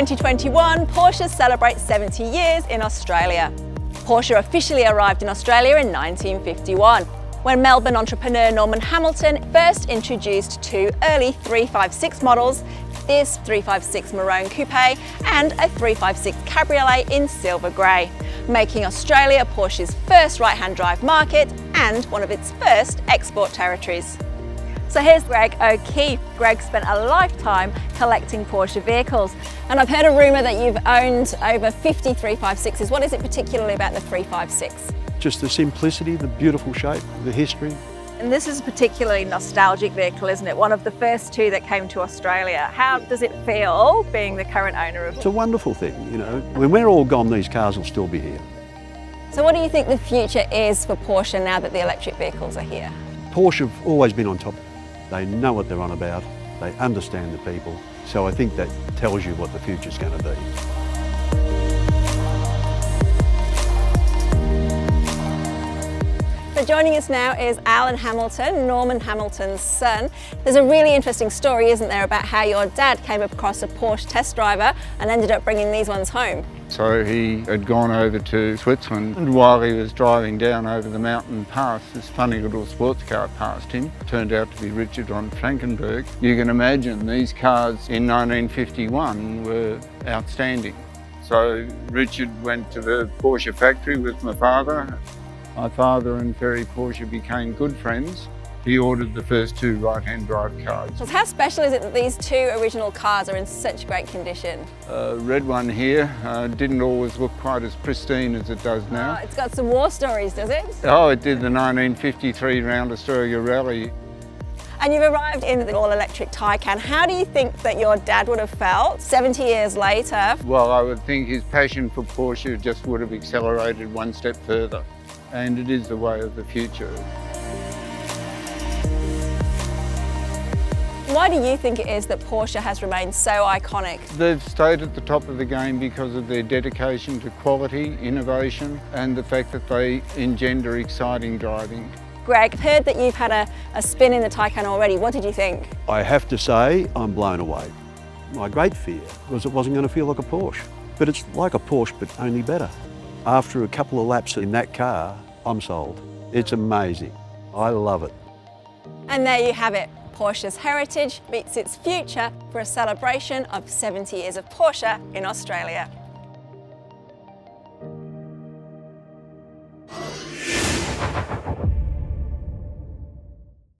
2021, Porsche celebrates 70 years in Australia. Porsche officially arrived in Australia in 1951, when Melbourne entrepreneur Norman Hamilton first introduced two early 356 models, this 356 Maroon Coupé and a 356 Cabriolet in silver grey, making Australia Porsche's first right-hand drive market and one of its first export territories. So here's Greg O'Keefe. Greg spent a lifetime collecting Porsche vehicles, and I've heard a rumour that you've owned over 50 356s. What is it particularly about the 356? Just the simplicity, the beautiful shape, the history. And this is a particularly nostalgic vehicle, isn't it? One of the first two that came to Australia. How does it feel being the current owner of it? It's a wonderful thing, you know. When we're all gone, these cars will still be here. So what do you think the future is for Porsche now that the electric vehicles are here? Porsche have always been on top. They know what they're on about, they understand the people, so I think that tells you what the future's going to be. So joining us now is Alan Hamilton, Norman Hamilton's son. There's a really interesting story, isn't there, about how your dad came across a Porsche test driver and ended up bringing these ones home. So he had gone over to Switzerland, and while he was driving down over the mountain pass, this funny little sports car passed him. It turned out to be Richard on Frankenberg. You can imagine these cars in 1951 were outstanding. So Richard went to the Porsche factory with my father. My father and Ferry Porsche became good friends. He ordered the first two right-hand drive cars. So how special is it that these two original cars are in such great condition? Red one here didn't always look quite as pristine as it does now. Oh, it's got some war stories, does it? Oh, it did the 1953 Round Australia Rally. And you've arrived in the all-electric Taycan. How do you think that your dad would have felt 70 years later? Well, I would think his passion for Porsche just would have accelerated one step further. And it is the way of the future. Why do you think it is that Porsche has remained so iconic? They've stayed at the top of the game because of their dedication to quality, innovation, and the fact that they engender exciting driving. Greg, I've heard that you've had a spin in the Taycan already. What did you think? I have to say, I'm blown away. My great fear was it wasn't going to feel like a Porsche. But it's like a Porsche, but only better. After a couple of laps in that car, I'm sold. It's amazing. I love it. And there you have it. Porsche's heritage meets its future for a celebration of 70 years of Porsche in Australia.